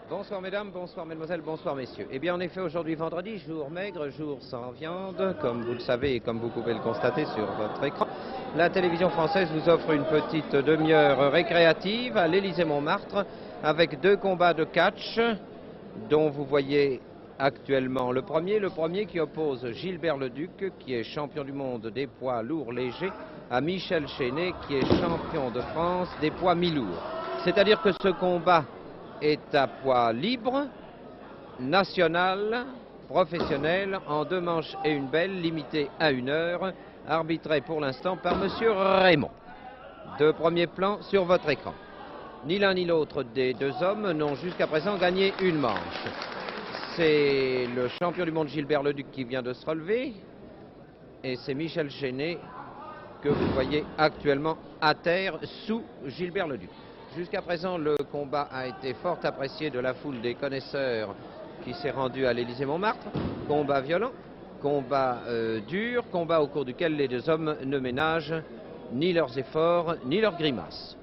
Bonsoir mesdames, bonsoir mesdemoiselles, bonsoir messieurs. Eh bien en effet aujourd'hui vendredi, jour maigre, jour sans viande, comme vous le savez et comme vous pouvez le constater sur votre écran. La télévision française vous offre une petite demi-heure récréative à l'Élysée-Montmartre avec 2 combats de catch dont vous voyez actuellement le premier qui oppose Gilbert Leduc qui est champion du monde des poids lourds légers à Michel Chenet qui est champion de France des poids mi-lourds. C'est-à-dire que ce combat est à poids libre, national, professionnel, en 2 manches et une belle, limité à 1 heure, arbitré pour l'instant par Monsieur Raymond. De premier plan sur votre écran. Ni l'un ni l'autre des 2 hommes n'ont jusqu'à présent gagné une manche. C'est le champion du monde Gilbert Leduc qui vient de se relever et c'est Michel Chenet que vous voyez actuellement à terre sous Gilbert Leduc. Jusqu'à présent, le combat a été fort apprécié de la foule des connaisseurs qui s'est rendue à l'Élysée-Montmartre. Combat violent, combat dur, combat au cours duquel les 2 hommes ne ménagent ni leurs efforts, ni leurs grimaces.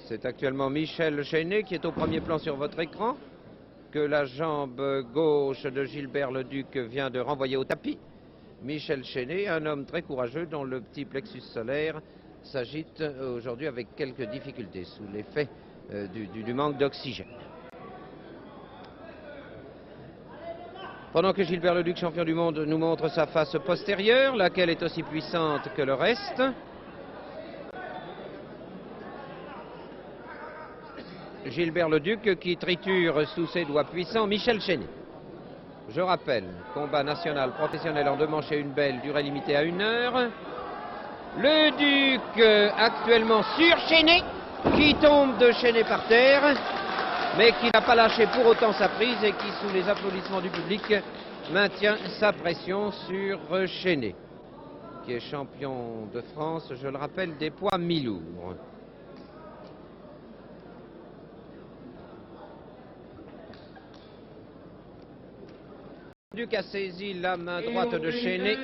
C'est actuellement Michel Chenet qui est au premier plan sur votre écran, que la jambe gauche de Gilbert Leduc vient de renvoyer au tapis. Michel Chenet, un homme très courageux dont le petit plexus solaire s'agite aujourd'hui avec quelques difficultés sous l'effet du manque d'oxygène. Pendant que Gilbert Leduc, champion du monde, nous montre sa face postérieure, laquelle est aussi puissante que le reste. Gilbert Leduc qui triture sous ses doigts puissants Michel Chenet. Je rappelle, combat national professionnel en 2 manches et une belle, durée limitée à 1 heure. Leduc actuellement sur Chenet, qui tombe de Chenet par terre, mais qui n'a pas lâché pour autant sa prise et qui, sous les applaudissements du public, maintient sa pression sur Chenet, qui est champion de France, je le rappelle, des poids mi-lourds. Leduc a saisi la main droite de Chenet.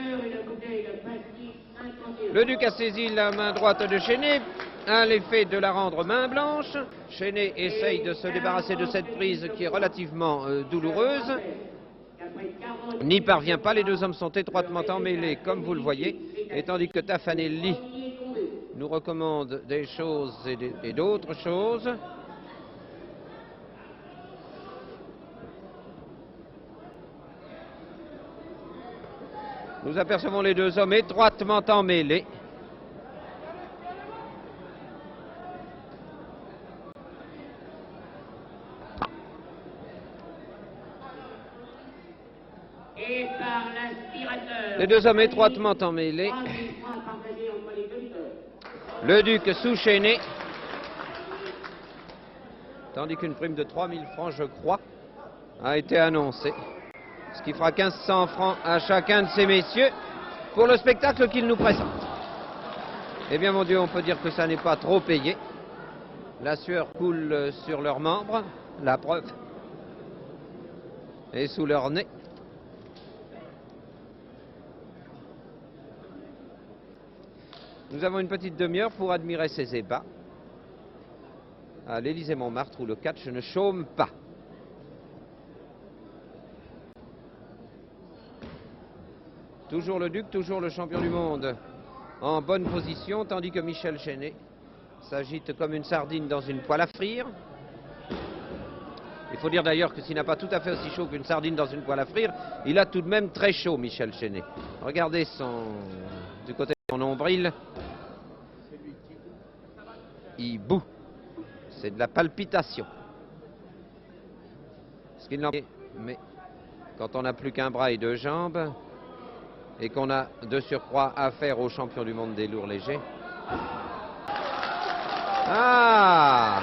Leduc a saisi la main droite de Chenet, à l'effet de la rendre main blanche. Chenet essaye de se débarrasser de cette prise qui est relativement douloureuse. N'y parvient pas, les 2 hommes sont étroitement emmêlés comme vous le voyez, et tandis que Taffanelli nous recommande des choses et d'autres choses. Nous apercevons les 2 hommes étroitement emmêlés. Les 2 hommes étroitement emmêlés. Leduc sous Chenet. Tandis qu'une prime de 3000 francs, je crois, a été annoncée. Ce qui fera 1500 francs à chacun de ces messieurs pour le spectacle qu'ils nous présentent. Eh bien mon Dieu, on peut dire que ça n'est pas trop payé. La sueur coule sur leurs membres, la preuve est sous leur nez. Nous avons une petite demi-heure pour admirer ces ébats à l'Élysée-Montmartre où le catch ne chôme pas. Toujours le Duc, toujours le champion du monde en bonne position, tandis que Michel Chenet s'agite comme une sardine dans une poêle à frire. Il faut dire d'ailleurs que s'il n'a pas tout à fait aussi chaud qu'une sardine dans une poêle à frire, il a tout de même très chaud, Michel Chenet. Regardez du côté de son nombril, il bout. C'est de la palpitation. Ce qu'il n'en est, mais quand on n'a plus qu'un bras et 2 jambes, et qu'on a de surcroît affaire au champion du monde des lourds légers. Ah!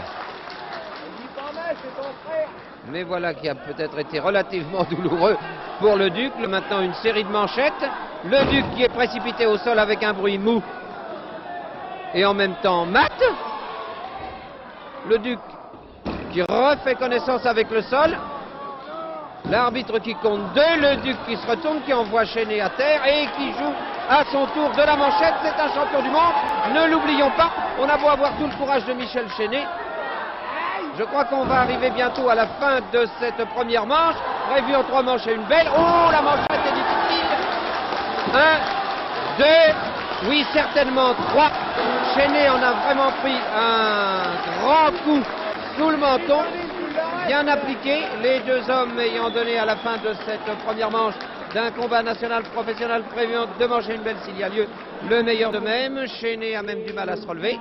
Mais voilà qui a peut-être été relativement douloureux pour le Duc. Maintenant une série de manchettes. Le Duc qui est précipité au sol avec un bruit mou et en même temps mat. Le Duc qui refait connaissance avec le sol. L'arbitre qui compte 2, le Duc qui se retourne, qui envoie Chenet à terre et qui joue à son tour de la manchette. C'est un champion du monde, ne l'oublions pas. On a beau avoir tout le courage de Michel Chenet. Je crois qu'on va arriver bientôt à la fin de cette première manche, prévue en 3 manches et une belle. Oh, la manchette est difficile. 1, 2, oui, certainement 3. Chenet en a vraiment pris un grand coup sous le menton, bien appliqué. Les 2 hommes ayant donné à la fin de cette première manche d'un combat national professionnel prévu en 2 manches et une belle s'il y a lieu, le meilleur de même. Chenet a même du mal à se relever.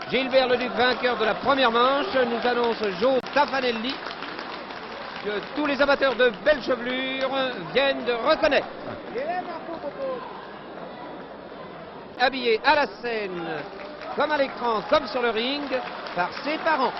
Gilbert Leduc, vainqueur de la première manche, nous annonce Joe Taffanelli, que tous les amateurs de belles chevelures viennent de reconnaître. Habillé à la scène, comme à l'écran, comme sur le ring, par ses parents.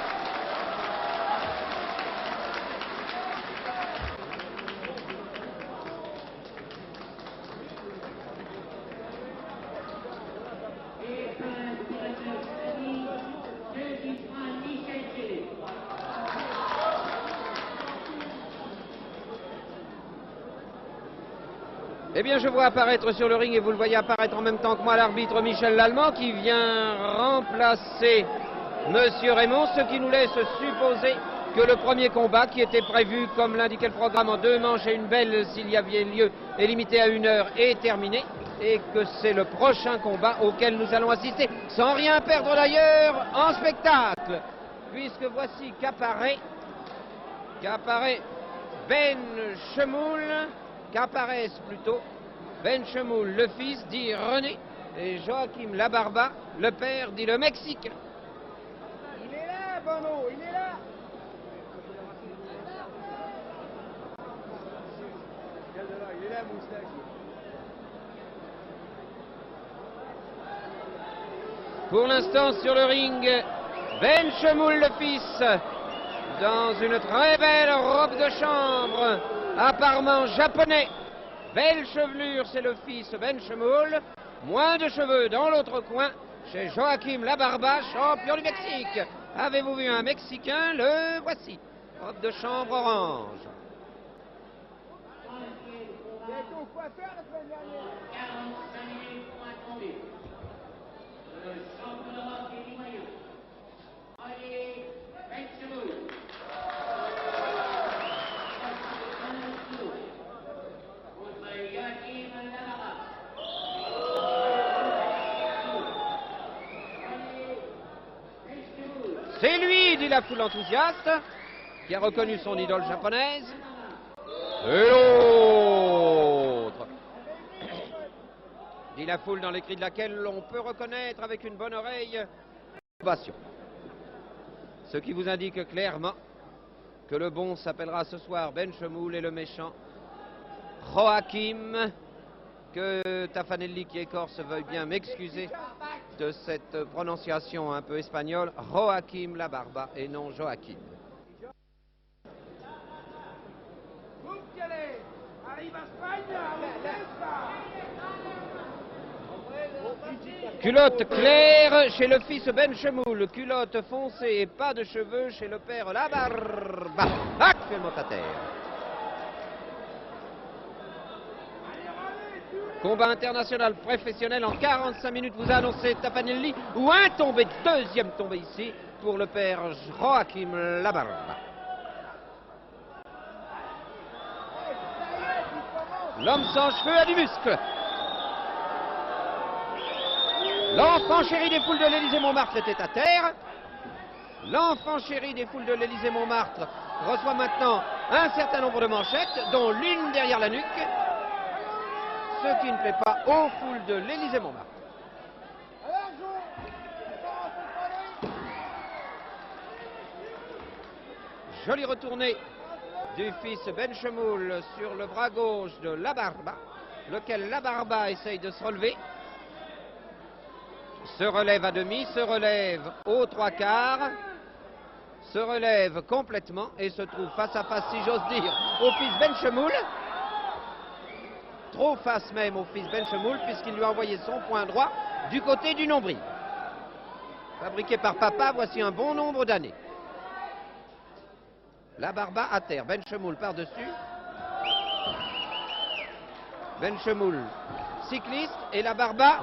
Eh bien, je vois apparaître sur le ring, et vous le voyez apparaître en même temps que moi, l'arbitre Michel Lallemand, qui vient remplacer Monsieur Raymond, ce qui nous laisse supposer que le premier combat, qui était prévu, comme l'indiquait le programme, en 2 manches et une belle, s'il y avait lieu, est limité à 1 heure, est terminé, et que c'est le prochain combat auquel nous allons assister, sans rien perdre d'ailleurs en spectacle, puisque voici qu'apparaît Ben Chemoul, qu'apparaissent plutôt Ben Chemoul, le fils, dit René, et Joachim Labarba, le père, dit le Mexique. Il est là, Bono, il est là. Il est là, moustache. Pour l'instant, sur le ring, Ben Chemoul, le fils, dans une très belle robe de chambre, apparemment japonais. Belle chevelure, c'est le fils Ben Chemoul. Moins de cheveux dans l'autre coin, chez Joachim Labarba, champion du Mexique. Avez-vous vu un Mexicain? Le voici. Robe de chambre orange. Il a été au coiffeur la semaine dernière. 45 minutes pour attendre. Le champion d'Europe des moyens. Allez, Ben Chemoul. C'est lui, dit la foule enthousiaste, qui a reconnu son idole japonaise. Et l'autre, dit la foule dans les cris de laquelle l'on peut reconnaître avec une bonne oreille l'ovation. Ce qui vous indique clairement que le bon s'appellera ce soir Ben Chemoul et le méchant Joachim. Que Taffanelli, qui écorce, veuille bien m'excuser de cette prononciation un peu espagnole. Joachim Labarba et non Joachim. Arrive à Espagne, Culotte claire chez le fils Ben Chemoul, culotte foncée et pas de cheveux chez le père Labarba, actuellement à terre. Combat international professionnel en 45 minutes, vous a annoncé Taffanelli, ou un tombé, 2e tombé ici pour le père Joachim Labarba. L'homme sans cheveux a du muscle. L'enfant chéri des foules de l'Élysée-Montmartre était à terre. L'enfant chéri des foules de l'Élysée-Montmartre reçoit maintenant un certain nombre de manchettes, dont l'une derrière la nuque, ce qui ne plaît pas aux foules de l'Élysée-Montmartre. Jolie retournée du fils Ben Chemoul sur le bras gauche de Labarba, lequel Labarba essaye de se relever. Se relève à demi, se relève aux 3/4, se relève complètement et se trouve face à face, si j'ose dire, au fils Ben Chemoul. Trop face même au fils Ben Chemoul, puisqu'il lui a envoyé son poing droit du côté du nombril. Fabriqué par papa, voici un bon nombre d'années. Labarba à terre, Ben Chemoul par-dessus. Benchemoul, cycliste, et la Barba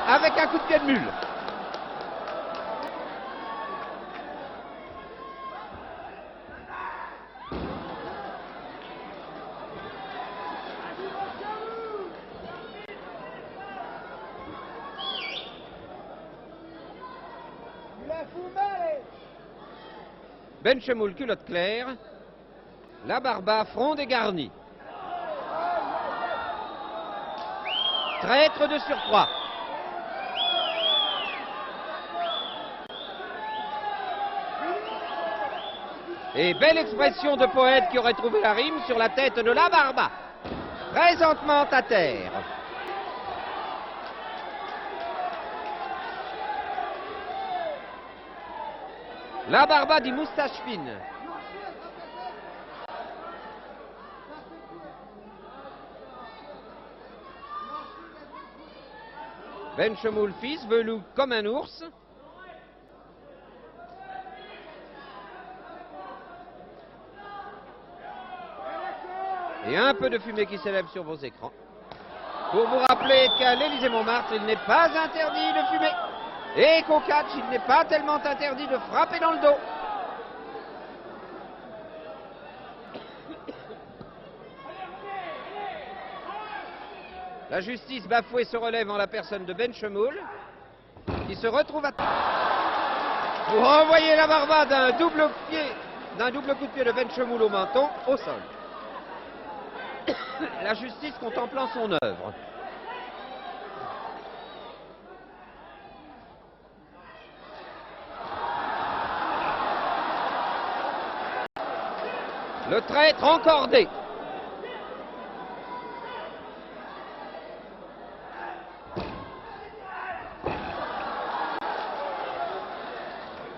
avec un coup de pied de mule. Tu la fous mal, Benchemoul, culotte claire. La Barba, front dégarni. Traître de surcroît. Et belle expression de poète qui aurait trouvé la rime sur la tête de la Barba. Présentement à terre. La Barba dit moustache fine. Benchemoul fils, velou comme un ours. Et un peu de fumée qui s'élève sur vos écrans. Pour vous rappeler qu'à l'Élysée-Montmartre, il n'est pas interdit de fumer. Et qu'au catch, il n'est pas tellement interdit de frapper dans le dos. La justice bafouée se relève en la personne de Benchemoul, qui se retrouve à terre. Vous renvoyez la Barba d'un double coup de pied de Benchemoul au menton, au sol. La justice contemplant son œuvre. Le traître encordé.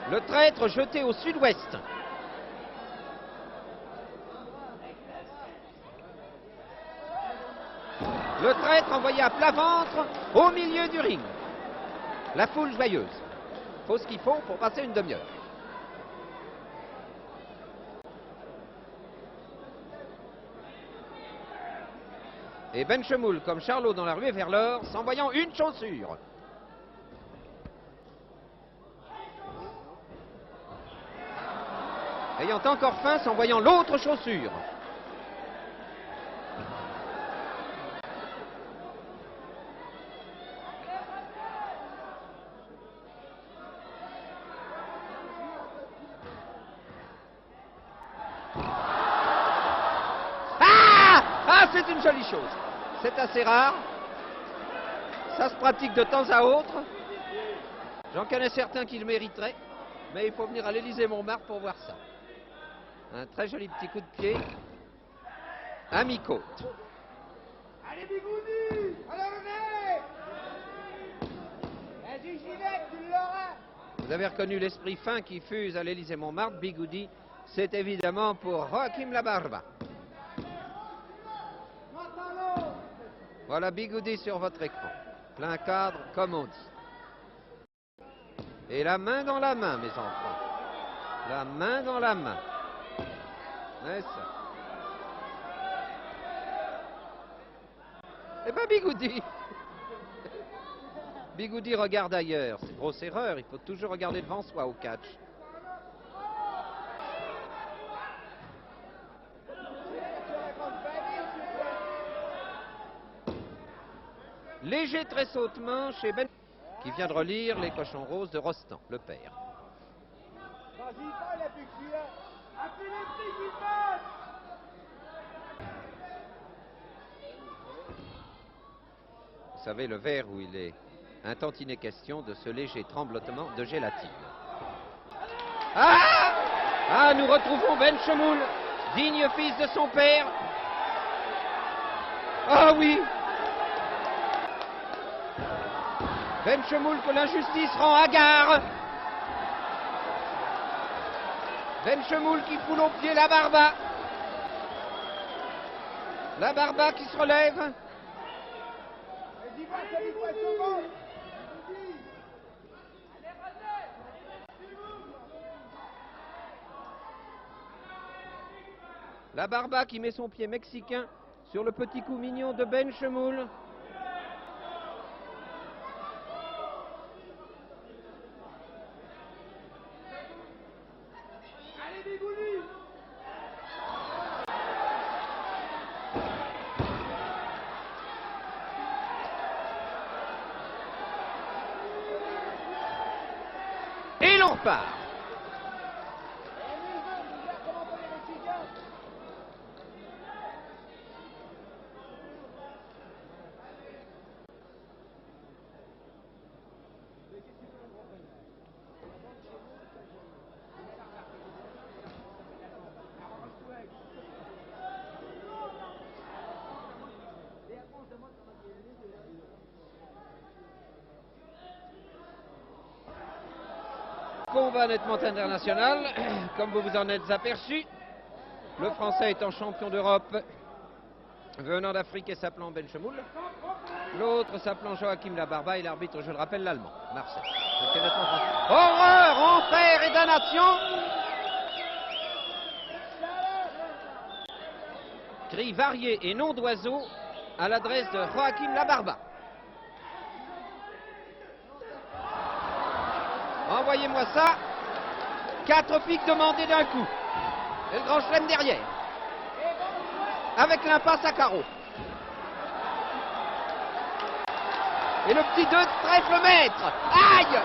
Le traître jeté au sud-ouest. Le traître envoyé à plat ventre au milieu du ring. La foule joyeuse. Faut ce qu'il faut pour passer une demi-heure. Et Benchemoul, comme Charlot dans la ruée vers l'or, s'envoyant une chaussure. Ayant encore faim, s'envoyant l'autre chaussure. Ah, c'est une jolie chose. C'est assez rare. Ça se pratique de temps à autre. J'en connais certains qui le mériteraient, mais il faut venir à l'Élysée-Montmartre pour voir ça. Un très joli petit coup de pied à mi-côte. Allez, Bigoudi! Allez, vas-y, Ginette, tu l'auras! Vous avez reconnu l'esprit fin qui fuse à l'Élysée-Montmartre. Bigoudi, c'est évidemment pour Joachim La Barba. Voilà Bigoudi sur votre écran. Plein cadre, comme on dit. Et la main dans la main, mes enfants. La main dans la main. C'est ça. Eh ben Bigoudi. Bigoudi regarde ailleurs. C'est grosse erreur. Il faut toujours regarder devant soi au catch. Léger tressautement chez Ben, qui vient de relire Les Cochons Roses de Rostand, le père. Vas-y, pas la pique là! Appelez les filles qui passent! Vous savez, le verre où il est un tantinet question de ce léger tremblotement de gélatine. Ah! Ah, nous retrouvons Benchemoul, digne fils de son père. Ah oui! Benchemoul que l'injustice rend hagard. Benchemoul qui foule au pied la Barba. La Barba qui se relève. Vas-y, va, ça lui passe au ventre! La Barba qui met son pied mexicain sur le petit coup mignon de Benchemoul. Allez, Bigouli! Et l'on repart. Combat nettement international, comme vous vous en êtes aperçu. Le Français étant champion d'Europe, venant d'Afrique et s'appelant Benchemoul. L'autre s'appelant Joachim Labarba et l'arbitre, je le rappelle, l'Allemand, Marcel. Horreur, enfer et damnation! Cris variés et noms d'oiseaux à l'adresse de Joachim Labarba. Envoyez-moi ça. 4 piques demandées d'un coup. Et le grand chelem derrière. Avec l'impasse à carreau. Et le petit 2 de trèfle maître. Aïe!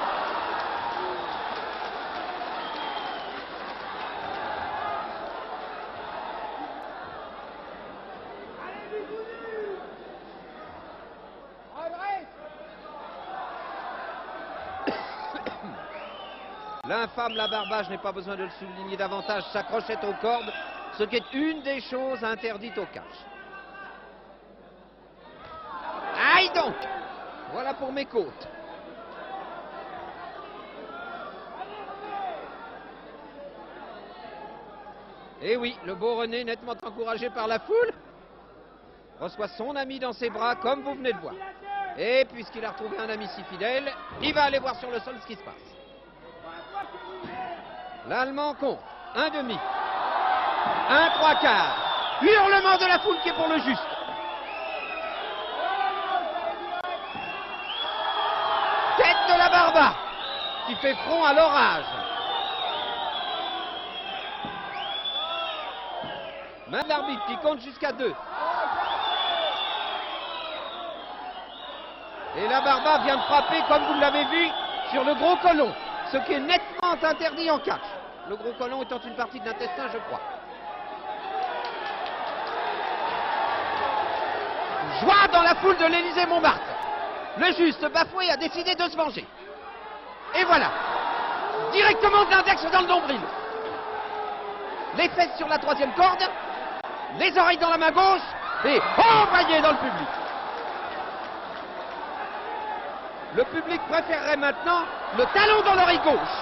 L'infâme Labarba, je n'ai pas besoin de le souligner davantage, s'accrochait aux cordes, ce qui est une des choses interdites au catch. Aïe donc! Voilà pour mes côtes. Et oui, le beau René, nettement encouragé par la foule, reçoit son ami dans ses bras, comme vous venez de voir. Et puisqu'il a retrouvé un ami si fidèle, il va aller voir sur le sol ce qui se passe. L'Allemand compte 1 demi, 1 3 quarts, hurlement de la foule qui est pour le juste. Tête de Labarba qui fait front à l'orage. Main de l'arbitre qui compte jusqu'à 2. Et Labarba vient de frapper, comme vous l'avez vu, sur le gros colon, ce qui est nettement interdit en catch. Le gros colon étant une partie de l'intestin, je crois. Joie dans la foule de l'Élysée-Montmartre. Le juste bafoué a décidé de se venger. Et voilà, directement de l'index dans le nombril. Les fesses sur la 3e corde, les oreilles dans la main gauche et envoyé dans le public. Le public préférerait maintenant le talon dans l'oreille gauche.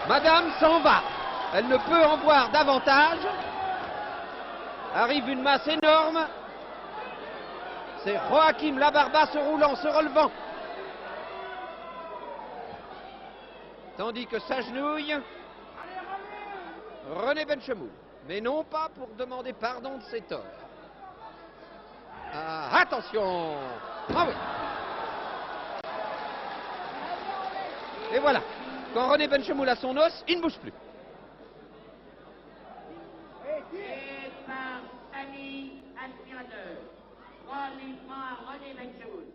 Madame s'en va. Elle ne peut en voir davantage. Arrive une masse énorme. C'est Joachim Labarba se roulant, se relevant. Tandis que s'agenouille René Benchemoul. Mais non pas pour demander pardon de ses torts. Ah, attention! Ah oui! Et voilà. Quand René Benchemoul a son os, il ne bouge plus. Et par Samy, aspirateur. 3000 francs à René Benchemoul.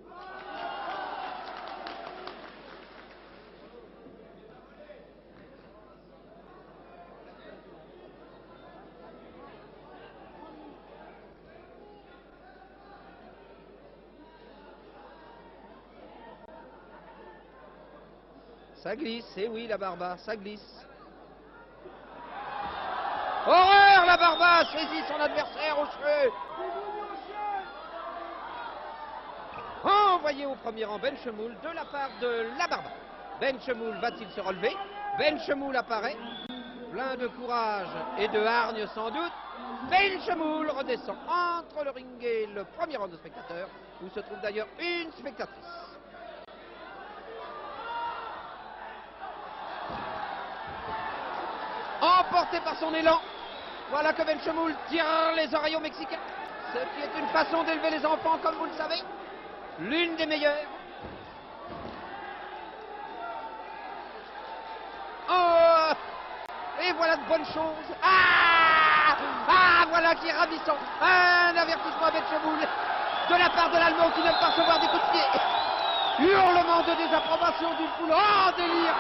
Ça glisse, eh oui, Labarba, ça glisse. Horreur, Labarba saisit son adversaire aux cheveux. Envoyé au premier rang Benchemoul de la part de Labarba. Benchemoul va-t-il se relever? Benchemoul apparaît, plein de courage et de hargne sans doute. Benchemoul redescend entre le ring et le premier rang de spectateurs, où se trouve d'ailleurs une spectatrice. Emporté par son élan, Voilà que Benchemoul tire les oreilles aux Mexicains. Ce qui est une façon d'élever les enfants, comme vous le savez. L'une des meilleures. Oh! Et voilà de bonnes choses. Voilà qui est ravissant. Un avertissement à Benchemoul de la part de l'Allemand qui vient de recevoir des coups de pied. Hurlement de désapprobation d'une foule. Oh, délire.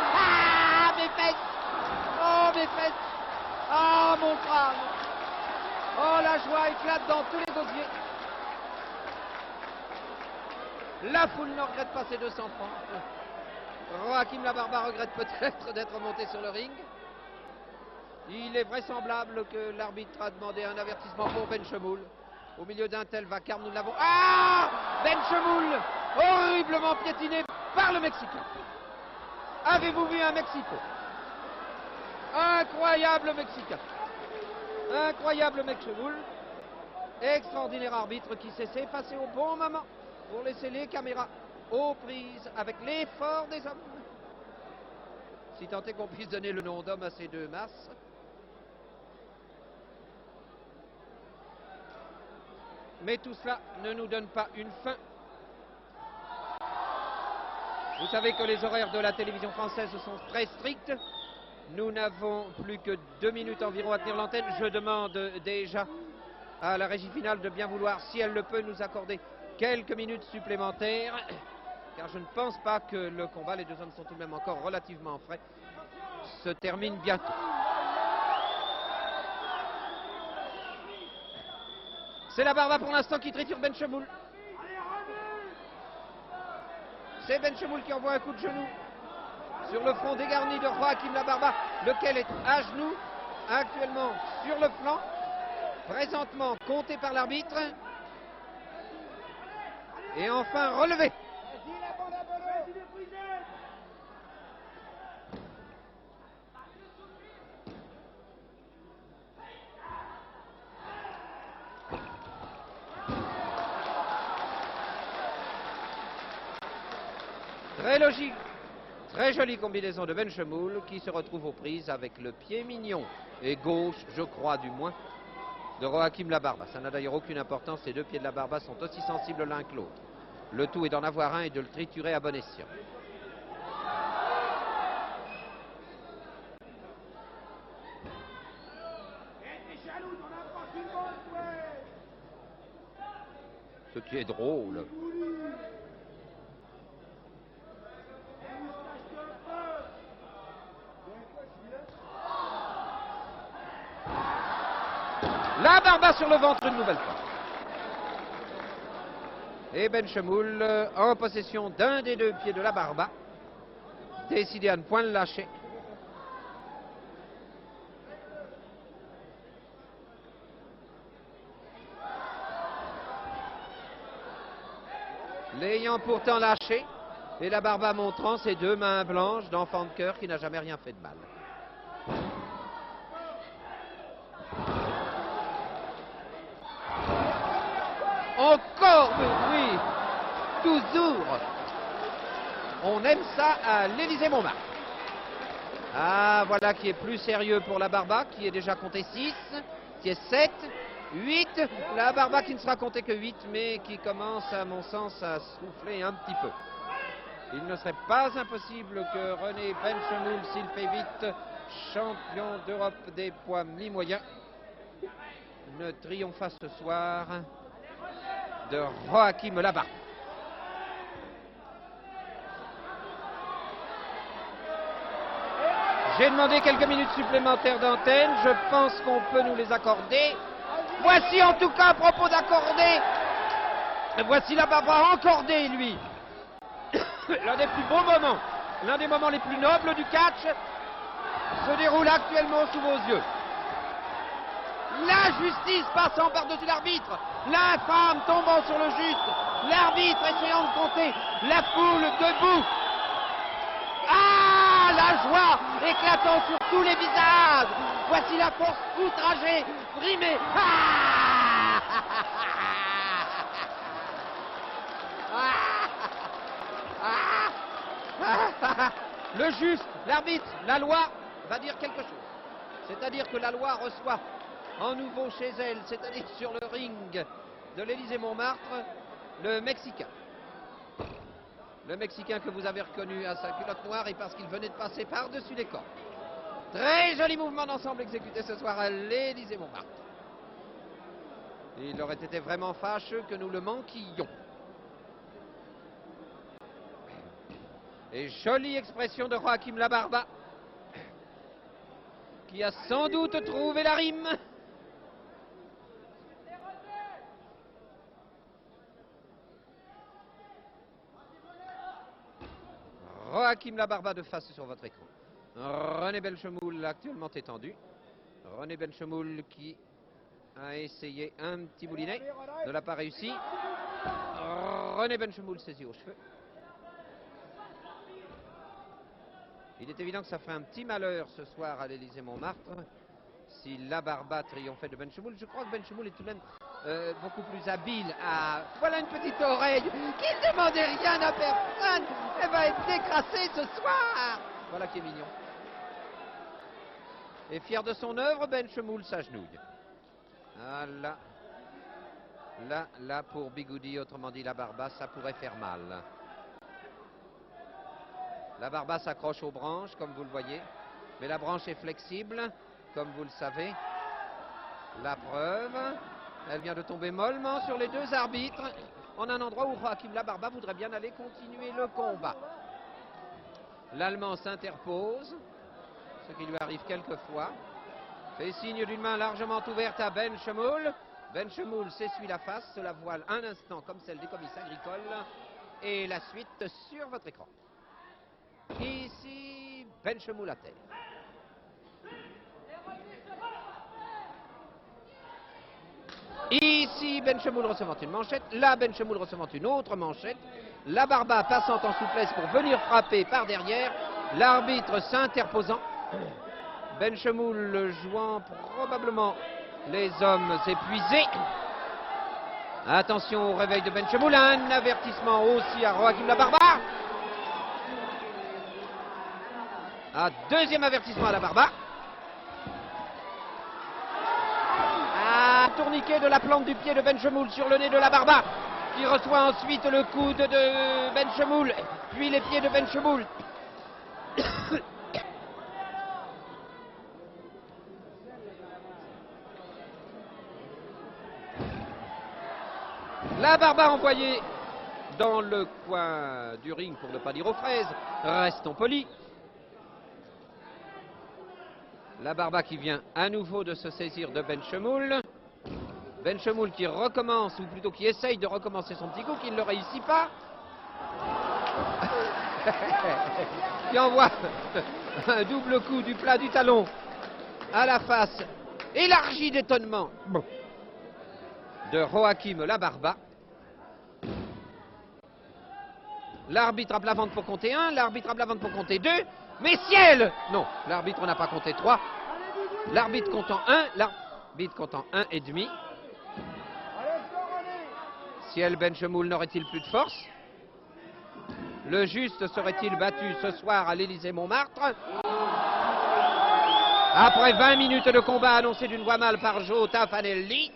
Mes fesses. Oh, mes fesses. Ah, mon crâne. Oh, la joie éclate dans tous les gosiers. La foule ne regrette pas ses 200 francs. Joachim Labarba regrette peut-être d'être monté sur le ring. Il est vraisemblable que l'arbitre a demandé un avertissement pour Benchemoul. Au milieu d'un tel vacarme, nous l'avons... Benchemoul, horriblement piétiné par le Mexicain. Avez-vous vu un Mexico? Incroyable Mexicain. Incroyable Benchemoul. Extraordinaire arbitre qui s'est passé au bon moment pour laisser les caméras aux prises avec l'effort des hommes. Si tant est qu'on puisse donner le nom d'homme à ces deux masses. Mais tout cela ne nous donne pas une fin. Vous savez que les horaires de la télévision française sont très stricts. Nous n'avons plus que 2 minutes environ à tenir l'antenne. Je demande déjà à la régie finale de bien vouloir, si elle le peut, nous accorder quelques minutes supplémentaires. Car je ne pense pas que le combat, les deux hommes sont tout de même encore relativement frais, se termine bientôt. C'est Labarba pour l'instant qui triture Benchemoul. C'est Benchemoul qui envoie un coup de genou sur le front dégarni de Joachim Labarba, lequel est à genoux, actuellement sur le flanc, présentement compté par l'arbitre, et enfin relevé. Très logique, très jolie combinaison de Benchemoul qui se retrouve aux prises avec le pied mignon et gauche, je crois du moins, de Joachim Labarba. Ça n'a d'ailleurs aucune importance, les deux pieds de Labarba sont aussi sensibles l'un que l'autre. Le tout est d'en avoir un et de le triturer à bon escient. Ce qui est drôle. Labarba sur le ventre une nouvelle fois. Et Benchemoul en possession d'un des deux pieds de Labarba, décidé à ne point le lâcher. L'ayant pourtant lâché, et Labarba montrant ses deux mains blanches d'enfant de cœur qui n'a jamais rien fait de mal. Encore, oui, toujours. On aime ça à l'Élysée-Montmartre. Ah, voilà qui est plus sérieux pour Labarba, qui est déjà compté 6, qui est 7, 8. Labarba qui ne sera compté que 8, mais qui commence, à mon sens, à souffler un petit peu. Il ne serait pas impossible que René Benchemoul, s'il fait vite, champion d'Europe des poids mi-moyens, ne triompha ce soir de Joachim Labarba. J'ai demandé quelques minutes supplémentaires d'antenne, je pense qu'on peut nous les accorder. Voici en tout cas à propos d'accorder, voici Labarba encordé lui. L'un des plus beaux moments, l'un des moments les plus nobles du catch se déroule actuellement sous vos yeux. La justice passant par-dessus l'arbitre, l'infâme tombant sur le juste, l'arbitre essayant de compter, la foule debout. Ah, la joie éclatant sur tous les visages. Voici la force outragée, brimée. Le juste, l'arbitre, la loi va dire quelque chose. C'est-à-dire que la loi reçoit en nouveau chez elle, c'est-à-dire sur le ring de l'Élysée-Montmartre, le Mexicain. Le Mexicain que vous avez reconnu à sa culotte noire et parce qu'il venait de passer par-dessus les cordes. Très joli mouvement d'ensemble exécuté ce soir à l'Élysée-Montmartre. Il aurait été vraiment fâcheux que nous le manquions. Et jolie expression de Joachim Labarba, qui a sans doute trouvé la rime. Joachim Labarba de face sur votre écran. René Benchemoul actuellement étendu. René Benchemoul qui a essayé un petit moulinet, ne l'a pas réussi. René Benchemoul saisi aux cheveux. Il est évident que ça ferait un petit malheur ce soir à l'Élysée-Montmartre si Labarba triomphait de Benchemoul. Je crois que Benchemoul est tout de même beaucoup plus habile à... Voilà une petite oreille qui ne demandait rien à personne. Elle va être décrassée ce soir. Voilà qui est mignon. Et fier de son œuvre, Benchemoul s'agenouille. Ah là, pour Bigoudi, autrement dit Labarba, ça pourrait faire mal. Labarba s'accroche aux branches, comme vous le voyez, mais la branche est flexible, comme vous le savez. La preuve, elle vient de tomber mollement sur les deux arbitres, en un endroit où Joachim Labarba voudrait bien aller continuer le combat. L'Allemand s'interpose, ce qui lui arrive quelquefois, fait signe d'une main largement ouverte à Benchemoul. Benchemoul s'essuie la face, se la voile un instant comme celle des comices agricoles, et la suite sur votre écran. Ici, Benchemoul à terre. Ici, Benchemoul recevant une manchette. Là, Benchemoul recevant une autre manchette. Labarba passant en souplesse pour venir frapper par derrière. L'arbitre s'interposant. Benchemoul jouant probablement les hommes épuisés. Attention au réveil de Benchemoul. Un avertissement aussi à Joachim Labarba. Deuxième avertissement à Labarba. Tourniquet de la plante du pied de Benchemoul sur le nez de Labarba, qui reçoit ensuite le coude de Benchemoul, puis les pieds de Benchemoul. Labarba envoyé dans le coin du ring, pour ne pas dire aux fraises. Restons polis. Labarba qui vient à nouveau de se saisir de Benchemoul. Benchemoul qui recommence, ou plutôt qui essaye de recommencer son petit coup, qui ne le réussit pas. Qui envoie un double coup du plat du talon à la face, élargie d'étonnement de Joachim Labarba. L'arbitre à plat ventre pour compter 1, l'arbitre à plat ventre pour compter 2. Mais ciel! Non, l'arbitre n'a pas compté 3. L'arbitre comptant 1, l'arbitre comptant 1 et demi. Ciel, Benchemoul n'aurait-il plus de force? Le juste serait-il battu ce soir à l'Élysée-Montmartre? Après 20 minutes de combat annoncé d'une voix mâle par Joe Taffanelli.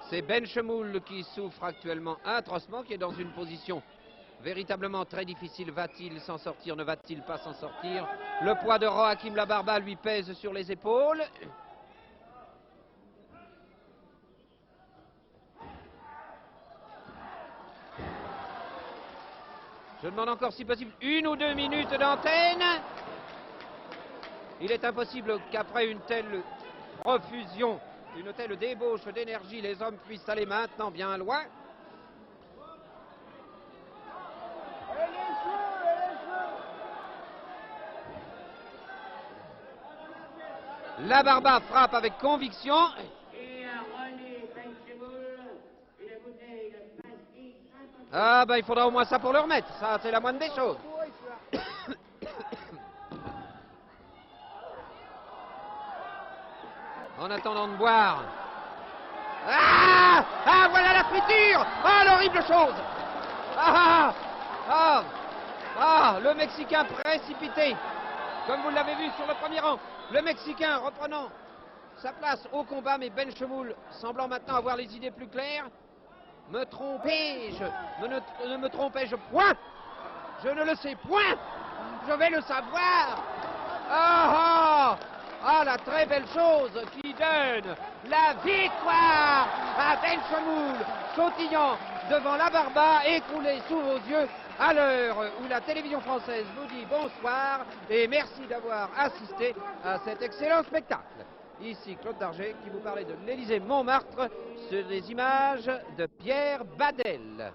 C'est Benchemoul qui souffre actuellement atrocement, qui est dans une position véritablement très difficile. Va-t-il s'en sortir? Ne va-t-il pas s'en sortir? Le poids de Joachim Labarba lui pèse sur les épaules. Je demande encore, si possible, 1 ou 2 minutes d'antenne. Il est impossible qu'après une telle profusion, une telle débauche d'énergie, les hommes puissent aller maintenant bien loin. Labarba frappe avec conviction. Ah ben il faudra au moins ça pour le remettre, ça c'est la moindre des choses. En attendant de boire. Ah, voilà la friture. Ah, l'horrible chose. Le Mexicain précipité, comme vous l'avez vu sur le premier rang. Le Mexicain reprenant sa place au combat, mais Ben Chemoul semblant maintenant avoir les idées plus claires. Me trompais-je? Ne me trompais-je point? Je ne le sais point. Je vais le savoir. Ah, la très belle chose qui donne la victoire à Ben Chemoul, sautillant devant la Barba, écroulée sous vos yeux, à l'heure où la télévision française vous dit bonsoir et merci d'avoir assisté à cet excellent spectacle. Ici Claude Darget qui vous parlait de l'Élysée Montmartre sur des images de Pierre Badel.